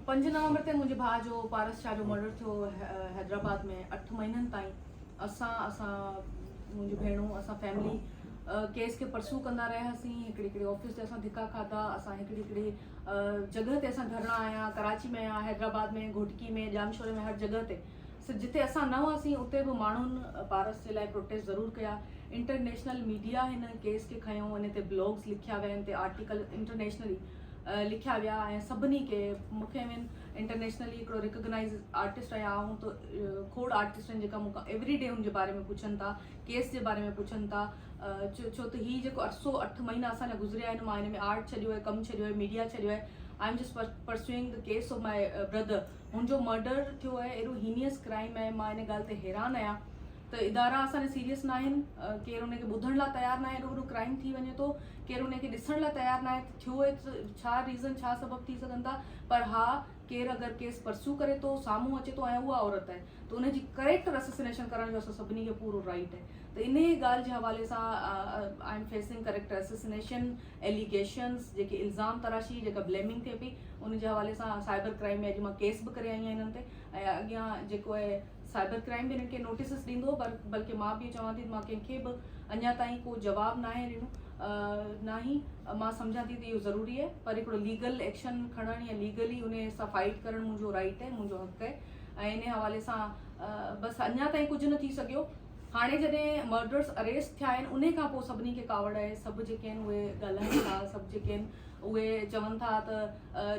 5 नवंबर ते मुंहिंजे भाउ जो पारस शाह जो मर्डर थियो हैदराबाद में। 8 महीननि ताईं असां मुंहिंजी भेणूं असां फैमिली केस खे परसू कंदा रहियासीं। हिकिड़ी ऑफिस ते असां धिका खाधा, असां हिकिड़ी जॻह ते असां धरणा आया, कराची में आया, हैदराबाद में, घोटकी में, जामशोरे में, हर जॻह ते। जिते असां न हुआसीं उते बि माण्हुनि पारस जे लाइ प्रोटेस्ट ज़रूरु कया। इंटरनेशनल मीडिया हिन केस खे खयो, हिन ते ब्लॉग्स लिखिया विया, हिन ते आर्टिकल इंटरनेशनली लिखिया विया ऐं सभिनी खे मूंखे इंटरनेशनली हिकिड़ो रिकॉग्नाइज़ आर्टिस्ट आहियां ऐं त खोड़ आर्टिस्ट आहिनि जेका मूंखां एवरी डे हुनजे बारे में पुछनि था, केस जे बारे में पुछनि था। छो त हीउ जेको 8 महीना असांजा गुज़रिया आहिनि, मां हिन में आर्ट छॾियो आहे, कमु छॾियो आहे, मीडिया छॾियो आहे। I am just pursuing the case of my brother. हुनजो मर्डर थियो आहे, एॾो हीनियस क्राइम आहे। मां हिन ॻाल्हि ते हैरान आहियां त इदारा असांजे सीरियस न आहिनि, केरु उनखे ॿुधण लाइ तयारु न आहे। एॾो वॾो क्राइम थी वञे थो, केरु उनखे ॾिसण लाइ तयारु न आहे थियो आहे त छा रीज़न, छा सबबु थी सघनि था। पर हा, केरु अगरि केस परस्यू करे थो, साम्हूं अचे थो ऐं उहा औरत आहे, त उनजी करेक्ट असैसिनेशन करण जो असां सभिनी खे पूरो राइट आहे। त इन ॻाल्हि जे हवाले सां I am facing correct assassination allegations, जेके इल्ज़ाम तराशी, जेका ब्लेमिंग थिए पई, उनजे हवाले सां साइबर क्राइम में अॼु मां केस बि करे आई आहियां हिननि ते। ऐं अॻियां जेको आहे साइबर क्राइम बि हिननि खे नोटिस ॾींदो, बल्कि मां बि चवां थी, मां कंहिंखे बि अञा ताईं को जवाबु न आहे ॾिनो, न ई मां सम्झां थी त इहो ज़रूरी आहे। पर हिकिड़ो लीगल एक्शन खणणु या लीगली उन सां फाइट करणु मुंहिंजो राइट आहे, मुंहिंजो हक़ आहे। ऐं इन हवाले सां बसि अञा ताईं कुझु न थी सघियो। हाणे जॾहिं मर्डर्स अरेस्ट थिया आहिनि, उन खां पोइ सभिनी खे कावड़ आहे। सभु जेके आहिनि उहे ॻाल्हाइनि था, सभु जेके आहिनि उहे चवनि था त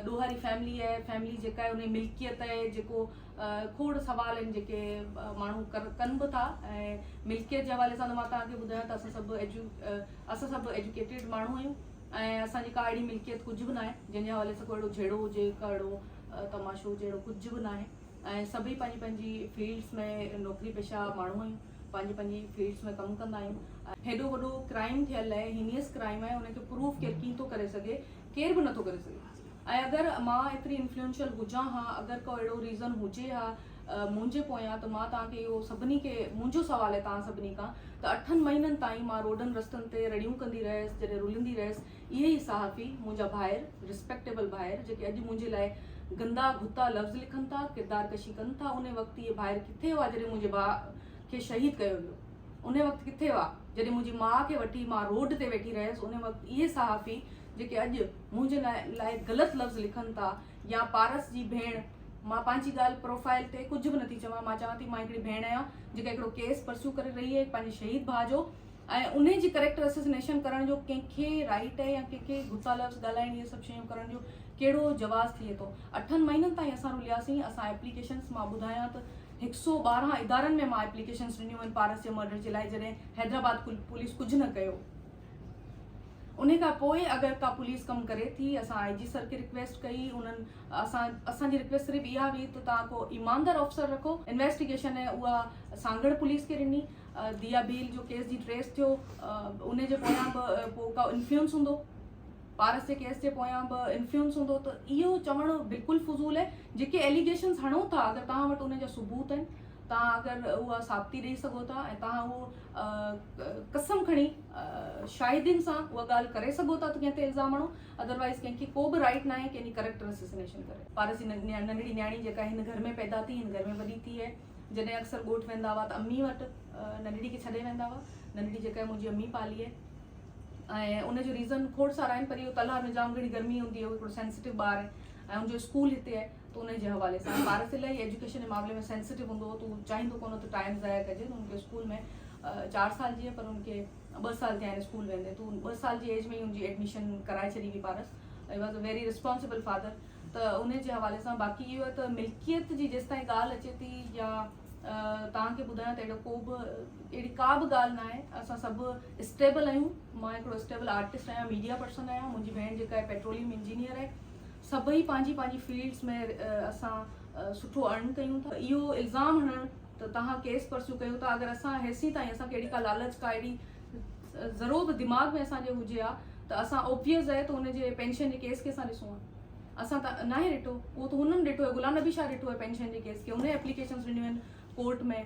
ॾोहारी फैमिली आहे, फैमिली जेका आहे उन मिल्कियत आहे, जेको खोड़ सवाल आहिनि जेके माण्हू कनि बि था। ऐं मिल्कियत जे हवाले सां त मां तव्हांखे ॿुधायां त असां सभु एजुकेटेड माण्हू आहियूं ऐं असांजी का अहिड़ी मिल्कियत कुझु बि न आहे जंहिंजे हवाले सां को अहिड़ो झेड़ो हुजे, का अहिड़ो तमाशो हुजे, अहिड़ो कुझु बि न आहे। ऐं सभई पंहिंजी फील्ड्स में नौकिरी पेशा माण्हू आहियूं, पंहिंजी फील्ड्स में कमु कंदा आहियूं। हेॾो वॾो क्राइम थियल आहे, हीनियस क्राइम आहे, उनखे प्रूफ केरु कीअं थो करे सघे, केरु बि नथो करे सघे। ऐं अगरि मां एतिरी इन्फ्लुएंशियल हुजां हा, अगरि को अहिड़ो रीज़न हुजे हा मुंहिंजे पोयां, त मां तव्हांखे इहो सभिनी खे, मुंहिंजो सुवालु आहे तव्हां सभिनी खां, त 8 महीननि ताईं मां रोडनि रस्तनि ते रड़ियूं कंदी रहियसि, जॾहिं रुलंदी रहियसि, इहे ई सहाफ़ी, मुंहिंजा भाइर, रिस्पेक्टेबल भाइर, जेके अॼु मुंहिंजे लाइ गंदा घुता लफ़्ज़ लिखनि था, किरदार कशी कनि था, उन वक़्तु इहे भाइर किथे हुआ जॾहिं मुंहिंजे भाउ खे शहीद कयो वियो? उन वक़्तु किथे हुआ जॾहिं मुंहिंजी माउ खे वठी मां रोड ते वेठी रहियसि? उन वक़्तु इहे सहाफ़ी जेके अॼु मुंहिंजे लाइ ग़लति लफ़्ज़ लिखनि था, या पारस जी भेण, मां पंहिंजी ॻाल्हि प्रोफाइल ते कुझु बि नथी चवां, मां चवां थी मां हिकिड़ी भेण आहियां जेका हिकिड़ो केस परस्यू करे रही आहे पंहिंजे शहीद भाउ जो, ऐं उन जी करेक्ट असैसिनेशन करण जो कंहिंखे राइट आहे या कंहिंखे गुस्सा लफ़्ज़ ॻाल्हाइण, इहे सभु शयूं करण जो कहिड़ो जवाज़ थिए थो? 8 महीननि ताईं असां रुलियासीं। असां एप्लीकेशन्स, मां ॿुधायां त 112 इदारनि में मां एप्लीकेशन्स ॾिनियूं आहिनि पारस जे मर्डर जे लाइ, जॾहिं हैदराबाद पुलिस कुझु न कयो। उन खां पोइ अगरि का पुलिस कमु करे थी, असां IG सर खे रिक्वेस्ट कई, उन्हनि असांजी रिक्वेस्ट सिर्फ़ु इहा हुई त तव्हां को ईमानदार अफ़सर रखो। इन्वेस्टिगेशन है उहा सांगड़ पुलिस खे ॾिनी। दिया भील जो केस जी ट्रेस थियो, उन जे पोयां बि पोइ का इन्फ्लुएंस हूंदो, पारस जे केस जे पोयां बि इन्फ्लुएंस हूंदो, त इहो चवणु बिल्कुलु फज़ूल आहे। जेके एलिगेशन्स हणो था, अगरि तव्हां वटि उन जा सबूत आहिनि, तव्हां अगरि उहा साबिती ॾेई सघो था ऐं तव्हां उहो कसम खणी शाहिदियुनि सां उहा ॻाल्हि करे सघो था, त कंहिं ते इल्ज़ाम हणो। अदरवाइज़ कंहिंखे को बि राइट न आहे कंहिंजी करेक्ट असैसिनेशन करे। पारस जी नंढड़ी न्याणी जेका हिन घर में पैदा थी, हिन घर में वॾी थी आहे। जॾहिं अक्सर ॻोठु वेंदा हुआ त अम्मी वटि नंढड़ी खे छॾे वेंदा हुआ। नंढड़ी जेका आहे मुंहिंजी अम्मी पाली आहे, ऐं उनजो रीज़न खोड़ सारा आहिनि, पर इहो तलहार में जाम घणी गर्मी हूंदी आहे, उहो हिकिड़ो सेंसिटिव ॿार आहे ऐं उनजो स्कूल हिते आहे, त उनजे हवाले सां पारस इलाही एजुकेशन जे मामले में सेंसिटिव हूंदो हो, त उहो चाहींदो कोन त टाइम ज़ाया कजे। उनखे स्कूल में 4 साल जी आहे, पर उनखे 2 साल थिया आहिनि स्कूल वेंदे, त 2 साल जी एज में ई उनजी एडमिशन कराए छॾी हुई पारस। I was a very responsible father. त उनजे हवाले सां बाक़ी इहो आहे त मिल्कियत जी जेसि ताईं ॻाल्हि अचे थी, या तव्हांखे ॿुधायां त अहिड़ो को बि अहिड़ी का बि ॻाल्हि न आहे। असां सभु स्टेबल आहियूं। मां हिकिड़ो स्टेबल आर्टिस्ट आहियां, मीडिया पर्सन आहियां। मुंहिंजी भेण जेका आहे पेट्रोलियम इंजीनियर आहे। सभई पंहिंजी फील्ड्स में असां सुठो अर्न कयूं था। इहो इल्ज़ाम हणणु त तव्हां केस परस्यू कयो था, अगरि असां हेसी ताईं असांखे अहिड़ी का लालच, का अहिड़ी ज़रूरु बि दिमाग़ में असांजे हुजे हा, त असां ओबियस आहे त हुनजे पेंशन जे केस खे असां ॾिसूं हा। असां त न आहे ॾिठो, उहो त हुननि ॾिठो आहे, गुलाम नबी शाह ॾिठो आहे पेंशन जे केस खे। हुन एप्लीकेशन्स ॾिनियूं आहिनि कोर्ट में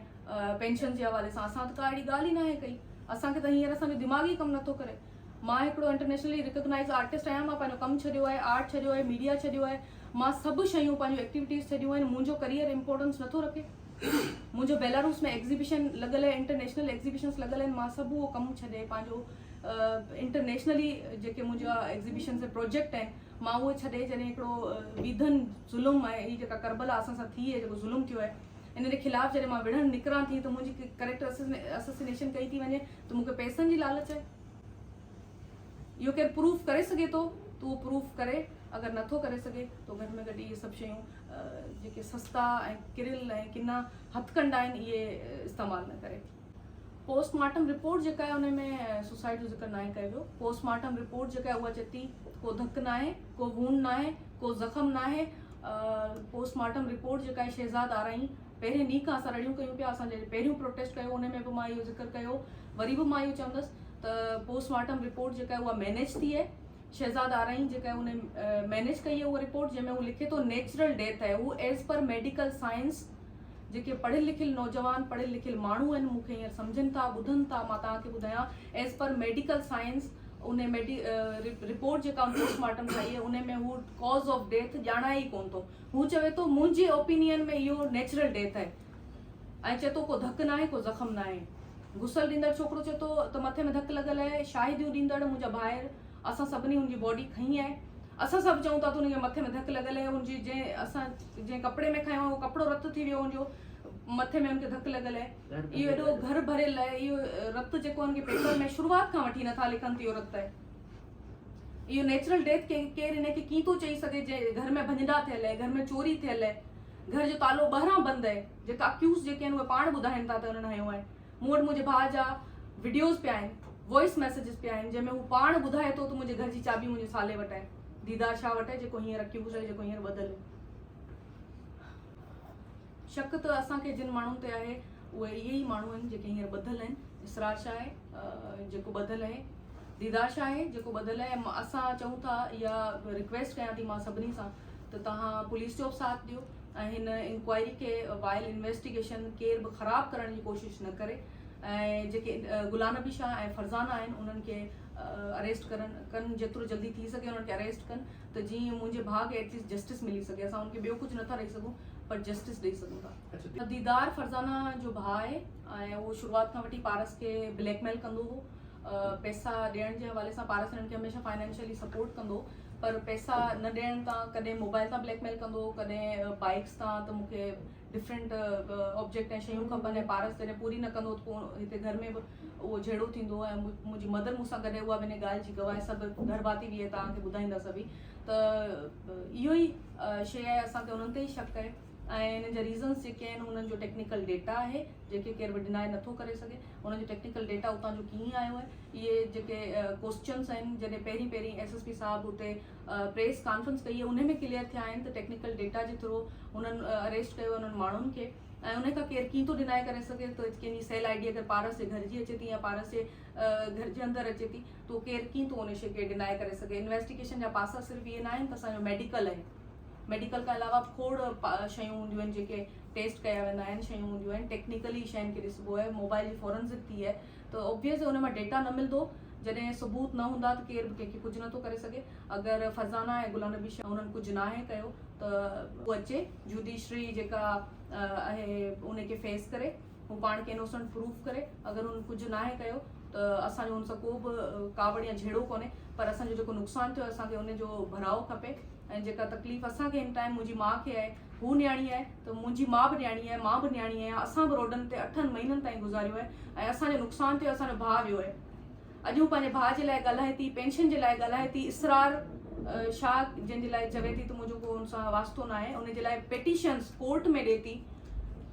पेंशन जे हवाले सां। असां त का अहिड़ी ॻाल्हि ई न आहे कई। असांखे त हींअर असांजो दिमाग़ ई कमु नथो करे। मां हिकिड़ो इंटरनेशनली रिकॉग्नाइज़ आर्टिस्ट आहियां। मां पंहिंजो कमु छॾियो आहे, आर्ट छॾियो आहे, मीडिया छॾियो आहे, मां सभु शयूं पंहिंजूं एक्टिविटीज़ छॾियूं आहिनि। मुंहिंजो करियर इम्पोर्टेंस नथो रखे। मुंहिंजो बेलारूस में एग्ज़िबिशन लॻल आहे, इंटरनेशनल एग्ज़िबिशन्स लॻल आहिनि। मां सभु उहो कमु छॾे पंहिंजो इंटरनेशनली जेके मुंहिंजा एग्ज़िबिशन्स ऐं प्रोजेक्ट आहिनि मां उहे छॾे, जॾहिं हिकिड़ो विधन ज़ुल्म आहे, हीअ जेका करबला असां सां थी आहे, जेको ज़ुल्म थियो आहे, इन जे ख़िलाफ़ु जॾहिं मां विढ़णु निकिरां थी त मुंहिंजी करेक्टर असैसिनेशन कई थी वञे त मूंखे पैसनि जी लालच आहे। इहो केरु प्रूफ करे सघे थो त उहो प्रूफ करे, अगरि नथो करे सघे त घटि में घटि इहे सभु शयूं जेके सस्ता ऐं किरियल ऐं किना हथकंडा आहिनि इहे इस्तेमालु न करे। पोस्टमार्टम रिपोर्ट जेका आहे उन में सुसाइड जो ज़िक्र न आहे कयो वियो। पोस्टमार्टम रिपोर्ट जेका आहे उहा चए थी को धकु न आहे, को वूंड न आहे, को ज़ख़म न आहे। पोस्टमार्टम रिपोर्ट जेका आहे शहज़ाद आराई पहिरें ॾींहं खां असां रड़ियूं कयूं पिया। असां जॾहिं पहिरियों प्रोटेस्ट कयो उन में बि मां इहो ज़िक्र कयो, वरी बि मां इहो चवंदसि त पोस्टमार्टम रिपोर्ट जेका आहे उहा मैनेज थी आहे। शहज़ाद आराई जेका आहे उन मैनेज कई आहे उहा रिपोर्ट, जंहिंमें उहो लिखे थो नेचुरल डेथ आहे। उहो एज़ पर मेडिकल साइंस जेके पढ़ियल लिखियल नौजवान पढ़ियल लिखियल माण्हू आहिनि मूंखे हींअर सम्झनि था, ॿुधनि था, मां तव्हांखे ॿुधायां एज़ पर मेडिकल साइंस उन रिपोर्ट जेका पोस्टमार्टम ठाही आहे उन में हू कॉज ऑफ डेथ ॼाणाए ई कोन थो। हू चवे थो मुंहिंजे ओपिनियन में इहो नेचुरल डेथ आहे, ऐं चए थो को धकु न आहे, को ज़ख़म न आहे। घुसल ॾींदड़ छोकिरो चए थो त मथे में धकु लॻल आहे। शाहिदियूं ॾींदड़ मुंहिंजा भाइर असां सभिनी हुनजी बॉडी खई आहे। असां सभु चऊं था त हुनजे मथे में धकु लॻल आहे। हुनजी जंहिं कपिड़े में खयो उहो कपिड़ो रत थी वियो, हुनजो मथे में हुनखे धकु लॻल आहे। इहो एॾो घर भरियल आहे। इहो रत जेको हुनखे पेपर में शुरूआत खां वठी नथा लिखनि त इहो रत आहे। इहो नेचुरल डेथ केरु हिनखे कीअं थो चई सघे? जे घर में भंजड़ा थियल आहे, घर में चोरी थियल आहे, घर जो तालो ॿाहिरां बंदि आहे। जेका अक्यूज़ जेके आहिनि उहे पाण ॿुधाइनि था त हुननि हयो आहे। मूं वटि मुंहिंजे भाउ जा वीडियोज़ पिया आहिनि, वॉइस मैसेजिस पिया आहिनि, जंहिंमें हू पाण ॿुधाए थो त मुंहिंजे घर जी चाबी मुंहिंजे साले वटि आहे, दीदार शाह वटि आहे, जेको हींअर अक्यूज़ आहे, जेको हींअर ॿधल आहे। शक त असांखे जिन माण्हुनि ते आहे उहे इहे ई माण्हू आहिनि जेके हींअर ॿधल आहिनि। इसरार शाह आहे जेको ॿधल आहे, दीदार शाह आहे जेको ॿधल आहे। असां चऊं था, इहा रिक्वेस्ट कयां थी मां सभिनी सां त तव्हां पुलिस जो बि साथ ॾियो ऐं हिन इंक्वायरी खे वाइल इन्वेस्टिगेशन केर बि ख़राबु करण जी कोशिशि न करे। ऐं जेके गुलाम नबी शाह ऐं फरज़ाना आहिनि उन्हनि खे अरेस्ट कनि, जेतिरो जल्दी थी सघे उन्हनि खे अरेस्ट कनि त जीअं मुंहिंजे भाउ खे एटलीस्ट जस्टिस मिली सघे। असां उनखे ॿियो कुझु नथा ॾेई सघूं पर जस्टिस ॾेई सघूं था। दीदार फरज़ाना जो भाउ आहे ऐं उहो शुरूआत खां वठी पारस खे ब्लैकमेल कंदो हो, पैसा ॾियण जे हवाले सां। पारस हिननि खे हमेशह फाइनेंशियली सपोर्ट कंदो, पर पैसा न ॾियण तां, कॾहिं मोबाइल तां ब्लैकमेल कंदो, कॾहिं बाइक्स तां, त मूंखे डिफरेंट ऑब्जेक्ट ऐं शयूं खपनि। ऐं पारस जॾहिं पूरी न कंदो त पोइ हिते घर में बि उहो झेड़ो थींदो। ऐं मुंहिंजी मदर मूंसां गॾु उहा बि हिन ॻाल्हि जी गवाह, सभु घर भाती बि आहे, तव्हांखे ॿुधाईंदा सभई। त इहो ई शइ आहे, असांखे उन्हनि ते ई शक आहे। ऐं हिन जा रीज़न्स जेके आहिनि उन्हनि जो टेक्निकल डेटा आहे जेके केरु बि डिनाए नथो करे सघे। उन्हनि जो टेक्निकल डेटा उतां जो कीअं आयो आहे, इहे जेके क्वेश्चन्स आहिनि जॾहिं पहिरीं SSP साहिबु हुते प्रेस कॉन्फ्रेंस कई आहे उन में क्लियर थिया आहिनि त टेक्निकल डेटा जे थ्रू उन्हनि अरेस्ट कयो उन्हनि माण्हुनि खे। ऐं उन खां केरु कीअं थो डिनाए करे सघे त कंहिंजी सेल ID अगरि पारस जे घर जी अचे थी या पारस जे घर जे अंदरि अचे थी त केरु कीअं थो उन शइ खे डिनाए करे सघे। इन्वेस्टिगेशन जा पासा सिर्फ़ु इहे न आहिनि त असांजो मेडिकल आहे, मेडिकल खां अलावा खोड़ शयूं हूंदियूं आहिनि जेके टेस्ट कया वेंदा आहिनि, शयूं हूंदियूं आहिनि, टेक्निकली शयुनि खे ॾिसबो आहे। मोबाइल जी फॉरेंसिक थी आहे त ऑब्वियस उन मां डेटा न मिलंदो। जॾहिं सबूत न हूंदा त केरु बि कंहिंखे कुझु नथो करे सघे। अगरि फरज़ाना ऐं गुलाम नबी शाह उन्हनि कुझु न आहे कयो त उहो अचे, जुडिशरी जेका आहे उनखे फेस करे, हू पाण खे इनोसेंट प्रूफ करे। अगरि हुन कुझु न आहे कयो त असांजो हुन सां को बि कावड़ या झेड़ो कोन्हे, पर असांजो जेको नुक़सानु थियो असांखे उनजो भराओ खपे। ऐं जेका तकलीफ़ असांखे हिन टाइम मुंहिंजी माउ खे आहे, हू न्याणी आहे त मुंहिंजी माउ बि न्याणी आहे, मां बि न्याणी आहियां। असां बि रोडनि ते 8 महीननि ताईं गुज़ारियो आहे ऐं असांजो नुक़सानु थियो, असांजो भाउ वियो आहे। अॼु पंहिंजे भाउ जे लाइ ॻाल्हाए थी, पेंशन जे लाइ ॻाल्हाए थी। इसरार शाह जंहिंजे लाइ चवे थी त मुंहिंजो को हुन सां वास्तो न आहे, उनजे लाइ पेटिशन्स कोर्ट में ॾिए थी,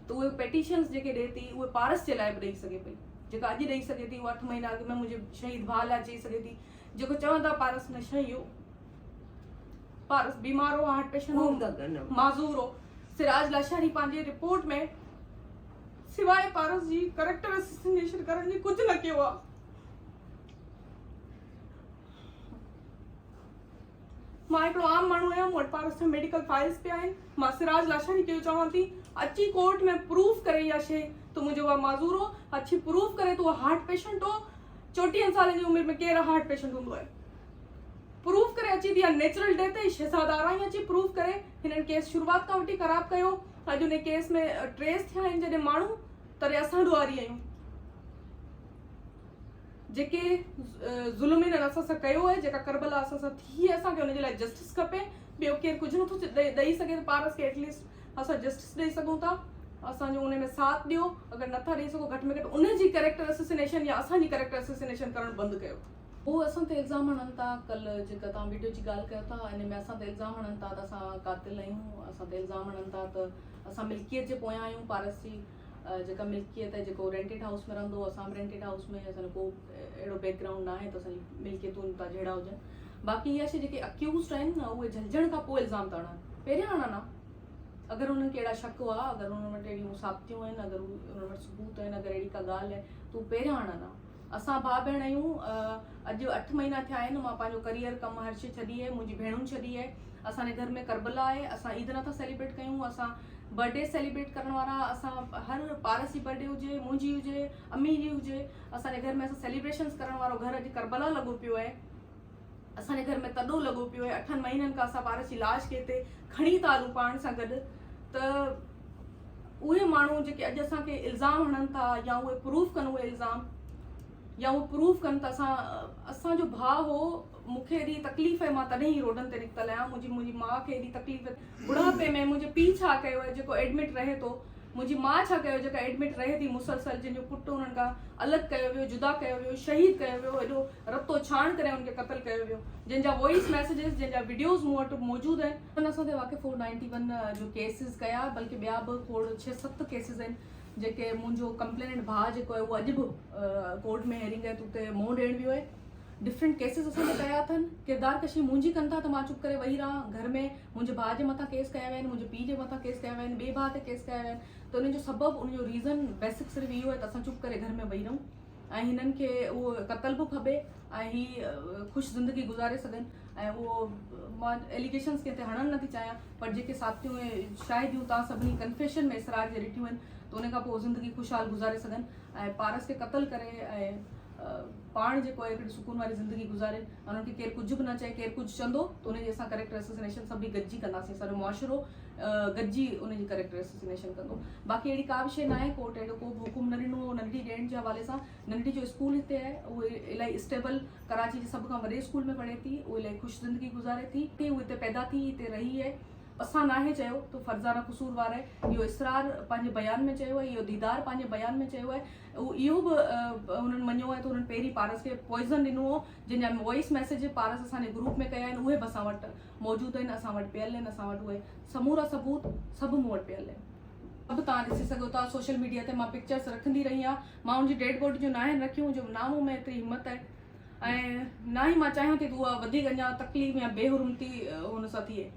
त उहे पेटिशन्स जेके ॾिए थी उहे पारस जे लाइ बि ॾेई सघे पई। जेका अॼु ॾेई सघे थी, उहा 8 महीना अॻु में मुंहिंजे शहीद भाउ लाइ चई सघे थी। जेको चवंदा पारस न शही हो, पारस बीमार हो, हार्ट पेशेंट हो, माज़ूर हो। सिराज लाशानी पंहिंजे रिपोर्ट में सिवाय पारस जी करेक्टर असैसिनेशन करण जी कुझु न कयो आहे। मां हिकिड़ो आम माण्हू आहियां, मूं वटि पारस में मेडिकल फाइल्स पिया आहिनि। मां सिराज लाशानी खे चवां थी अची कोर्ट में प्रूफ करे इहा शइ त मुंहिंजो उहा माज़ूर हो, अची प्रूफ करे त उहा हार्ट पेशेंट हो। 34 सालनि जी उमिरि में केरु हार्ट पेशेंट हूंदो आहे? प्रूफ करे अची थी या नेचुरल डेथ है शहजादारा ही अची प्रूफ करे हिननि केस शुरूआत खां वठी ख़राब कयो अॼु उन केस में ट्रेस थिया आहिनि जॾहिं माण्हू तॾहिं असां ॾुआरी आहियूं जेके ज़ुल्म हिननि असां सां कयो आहे जेका करबला असां सां थी आहे असांखे हुनजे लाइ जस्टिस खपे ॿियो केरु कुझु नथो ॾेई सघे त पारस खे एटलीस्ट असां जस्टिस ॾेई सघूं था असांजो उन में साथ ॾियो अगरि नथा ॾेई सघो घटि में घटि उनजी कैरेक्टर असोसिनेशन या असांजी कैरेक्टर असोसिनेशन करणु बंदि कयो वो असां ते इल्ज़ाम हणनि था कल्ह जेका तव्हां वीडियो जी ॻाल्हि कयो था इन में असां ते इल्ज़ाम हणनि था त असां कातिल आहियूं असां ते इल्ज़ाम हणनि था त असां मिल्कियत जे पोयां आहियूं पारस जी जेका मिल्कियत आहे जेको रेंटेड हाउस में रहंदो असां बि रेंटेड हाउस में असांजो को अहिड़ो बैकग्राउंड न आहे त असांजी मिल्कियतूं था जहिड़ा हुजनि बाक़ी इहा शइ जेके अक्यूज़ड आहिनि न उहे झलझण खां पोइ इल्ज़ाम था हणनि पहिरियां हणनि अगरि उन्हनि खे अहिड़ा शक हुआ अगरि उन्हनि वटि अहिड़ियूं साबितियूं आहिनि अगरि उन्हनि वटि सबूत आहिनि अगरि अहिड़ी का ॻाल्हि आहे त उहे पहिरियां हणनि असां भाउ भेण आहियूं अॼु 8 महीना थिया आहिनि मां पंहिंजो करियर कमु हर शइ छॾी आहे मुंहिंजी भेणुनि छॾी आहे असांजे घर में करबला आहे असां ईद नथा सेलिब्रेट कयूं असां बर्थडे सेलिब्रेट करण वारा असां हर पारस जी बर्थडे हुजे मुंहिंजी हुजे अम्मी जी हुजे असांजे घर में असां सेलिब्रेशन्स करण वारो घर अॼु करबला लॻो पियो आहे असांजे घर में तॾो लॻो पियो आहे 8 महीननि खां असां पारस जी लाश खे हिते खणी था हलूं पाण सां गॾु त उहे माण्हू जेके अॼु असांखे इल्ज़ाम हणनि था या उहे प्रूफ कनि उहे इल्ज़ाम या उहे प्रूफ कनि त असांजो भाउ हो मूंखे एॾी तकलीफ़ आहे मां तॾहिं ई रोडनि ते निकितल आहियां मुंहिंजी माउ खे एॾी तकलीफ़ बुढ़ापे में मुंहिंजो पीउ छा कयो आहे जेको एडमिट रहे थो मुंहिंजी माउ छा कयो जेका एडमिट रहे थी मुसलसल जंहिंजो पुटु उन्हनि खां अलॻि कयो वियो जुदा कयो वियो शहीद कयो वियो एॾो रतो छाण करे उनखे क़तल कयो वियो जंहिंजा वॉइस मैसेजिस जंहिंजा वीडियोज़ मूं वटि मौजूदु आहिनि उन असां ते वाक़िफ़ 491 जो केसिस कया बल्कि ॿिया बि खोड़ 6-7 केसिस आहिनि जेके मुंहिंजो कंप्लेनेंट भाउ जेको आहे उहो अॼु बि कोर्ट में हेरिंग आहे त उते मुंहुं ॾियणु वियो आहे डिफरेंट केसिस असांखे कया अथनि किरदार कशी मुंहिंजी कनि था त मां चुप करे वेही रहां घर में मुंहिंजे भाउ जे मथां केस कया विया आहिनि मुंहिंजे पीउ जे मथां केस कया विया आहिनि ॿिए भाउ ते केस कया विया आहिनि त उनजो सबबु उनजो रीज़न बेसिक सिर्फ़ु इहो आहे त असां चुप करे घर में वेही रहूं ऐं हिननि खे उहो क़तल बि खपे ऐं हीअ ख़ुशि ज़िंदगी गुज़ारे सघनि ऐं उहो मां एलिगेशन्स कंहिं ते हणणु नथी चाहियां पर जेके साथियूं शाहिदियूं तव्हां सभिनी कन्फेशन में इसरार जे ॾिठियूं आहिनि त उन खां पोइ ज़िंदगी ख़ुशहाल गुज़ारे सघनि ऐं पारस खे क़तल करे ऐं पाण जेको आहे हिकिड़ी सुकून वारी ज़िंदगी गुज़ारे उन्हनि खे केरु कुझु बि न चए केरु कुझु चवंदो त उनजी असां करेक्टर एसोसिनेशन सभई गॾिजी कंदासीं सॼो मुआशिरो गॾिजी उनजी करेक्टर एसोसिनेशन कंदो बाक़ी अहिड़ी का बि शइ न आहे कोर्ट अहिड़ो को बि हुकुम न ॾिनो नंढी ॾियण जे हवाले सां नंढी जो स्कूल हिते आहे उहे इलाही स्टेबल कराची जे सभ खां वॾे स्कूल में पढ़े थी उहे इलाही ख़ुशि ज़िंदगी गुज़ारे थी उहे हिते पैदा थी हिते रही आहे असां नाहे चयो त फर्ज़ाना क़सूरवार आहे इहो इसरार पंहिंजे बयान में चयो आहे इहो दीदार पंहिंजे बयान में चयो आहे इहो बि हुननि मञियो आहे त हुननि पहिरीं पारस खे पॉइज़न ॾिनो हो जंहिंजा वॉइस मैसेज पारस असांजे ग्रुप में कया आहिनि उहे बि असां वटि मौजूदु आहिनि असां वटि पियल आहिनि असां वटि उहे समूरा सबूत सभु मूं वटि पियल आहिनि सभु तव्हां ॾिसी सघो था सोशल मीडिया ते मां पिक्चर्स रखंदी रही आहियां मां हुनजी डेड बॉडी जो न आहिनि रखियूं जो ना मूं में एतिरी हिमत आहे ऐं ना ई मां चाहियां थी त उहा वधीक अञा तकलीफ़ या बेहुरमती हुन सां थिए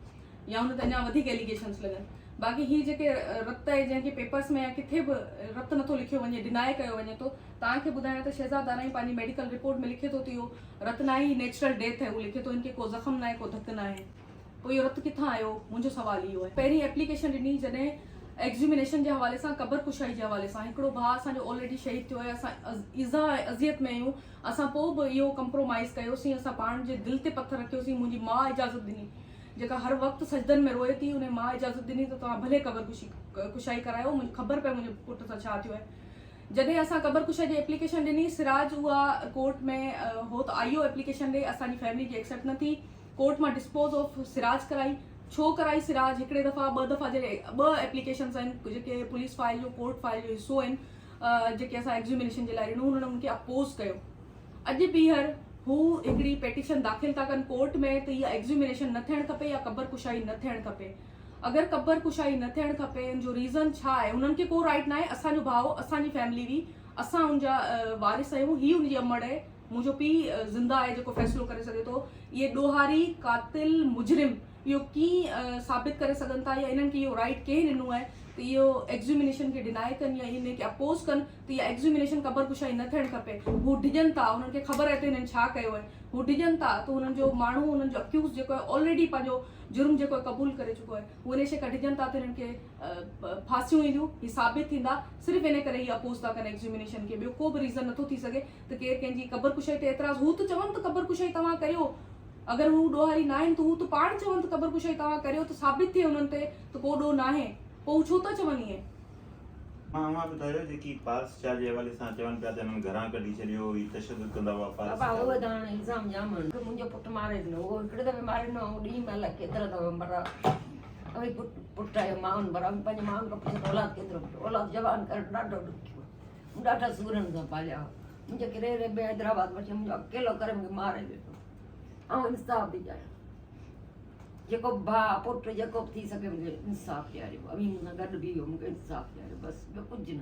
या हुन ते अञा वधीक एलिगेशन्स लॻनि बाक़ी हीअ जेके रत आहे जंहिंखे पेपर्स में या किथे बि रत नथो लिखियो वञे डिनाए कयो वञे थो तव्हांखे ॿुधायां त शहज़ादारा ई पंहिंजी मेडिकल रिपोर्ट में लिखे थो त इहो रत न आहे नेचुरल डेथ आहे उहो लिखे थो इनखे को ज़ख़्म न आहे को धक न आहे पोइ इहो रत किथां आयो मुंहिंजो सुवाल इहो आहे पहिरीं एप्लीकेशन ॾिनी जॾहिं एक्ज़्यूमिनेशन जे हवाले सां क़बर कुशाई जे हवाले सां हिकिड़ो भाउ असांजो ऑलरेडी शहीद थियो आहे असां इज़ा अज़ियत में आहियूं असां पोइ बि इहो कंप्रोमाइज़ कयोसीं असां पाण जे दिलि ते पथर रखियोसीं मुंहिंजी माउ इजाज़त ॾिनी जेका हर वक़्तु सजदनि में रोए थी उन मां इजाज़त ॾिनी त तव्हां भले क़बर कुशाई करायो मुंहिंजी ख़बर पए मुंहिंजे पुट सां छा थियो आहे जॾहिं असां क़बर कुशाई जी एप्लीकेशन ॾिनी सिराज उहा कोर्ट में हो त आई एप्लीकेशन ॾे असांजी फैमिली जी एक्सेप्ट न थी कोर्ट मां डिस्पोज ऑफ सिराज कराई छो कराई सिराज हिकिड़े दफ़ा ॿ दफ़ा जॾहिं 2 एप्लीकेशन्स आहिनि जेके पुलिस फाइल जो कोर्ट फाइल जो हिसो आहिनि जेके असां एक्ज़्यूमिनेशन जे लाइ ॾिनो हुननि उनखे अपोज़ कयो अॼु ॿीहर हू हिकिड़ी पेटिशन दाख़िल था कनि कोर्ट में त इहा एक्ज़्यूमिनेशन न थियणु खपे या क़बर कुशाई न थियणु खपे अगरि क़बर कुशाई न थियणु खपे जो रीज़न छा आहे हुननि खे को राइट न आहे असांजो भाउ असांजी फैमिली हुई असां हुनजा वारिस आहियूं हीअ हुनजी अमड़ आहे मुंहिंजो पीउ ज़िंदा आहे जेको फ़ैसिलो करे सघे थो इहे ॾोहारी कातिल मुजरिम इहो कीअं साबित करे सघनि था या इन्हनि खे इहो राइट कंहिं ॾिनो आहे त इहो एक्ज़्यूमिनेशन खे डिनाए कनि या इनखे अपोज़ कनि त इहा एक्ज़्यूमिनेशन क़बर कुशाई न थियणु खपे हू डिॼनि था हुननि खे ख़बर आहे त हिननि छा कयो आहे हू डिॼनि था त हुननि जो माण्हू हुननि जो अक्यूज़ जेको आहे ऑलरेडी पंहिंजो जुर्म जेको आहे क़बूल करे चुको आहे उहो इन शइ खां डिॼनि था त हिननि खे फांसियूं ईंदियूं हीअ साबित थींदा सिर्फ़ु इन करे हीअ अपोज़ था कनि एक्ज़्यूमिनेशन खे ॿियो को बि रीज़न नथो थी सघे त केरु कंहिंजी क़बर कुशाई ते एतिराज़ हू त चवनि त क़बर कुशाई तव्हां कयो अगरि हू ॾोहारी न आहिनि त हू त पाण चवनि त क़बर कुशाई तव्हां करियो त साबित थिए उन्हनि ते त को ॾोह न आहे, पोइ हू छो था चवनि ईअं? मां ॿुधायो जेकी पारस शाह जे हवाले सां चवनि पिया त हिननि घरां कढी छॾियो, ही तशदुद कंदा हुआ पारस बाबा उहे शाह। त हाणे इल्ज़ाम जाम आहिनि कि मुंहिंजो पुटु मारे ॾिनो, उहो हिकिड़े दफ़े मारे ॾिनो, ऐं ॾींहुं महिल केतिरा दफ़ा मरा। भई पुटु आहे माण्हुनि भरा पंहिंजे माण्हुनि खां पुछे औलाद केतिरो पुटु, औलाद जवान करणु ॾाढो ॾुखियो आहे, ॾाढा सूरनि सां पालिया। मुंहिंजे किरे ॿिए हैदराबाद वठी मुंहिंजो अकेलो करे मूंखे मारे ॾिनो, ऐं इंसाफ़ थी चाहियां, जेको भाउ पुटु जेको बि थी सघे मूंखे इंसाफ़ ॾियारियो, अमीन सां गॾु बीहो, मूंखे इंसाफ़ ॾियारियो, बसि ॿियो कुझु न।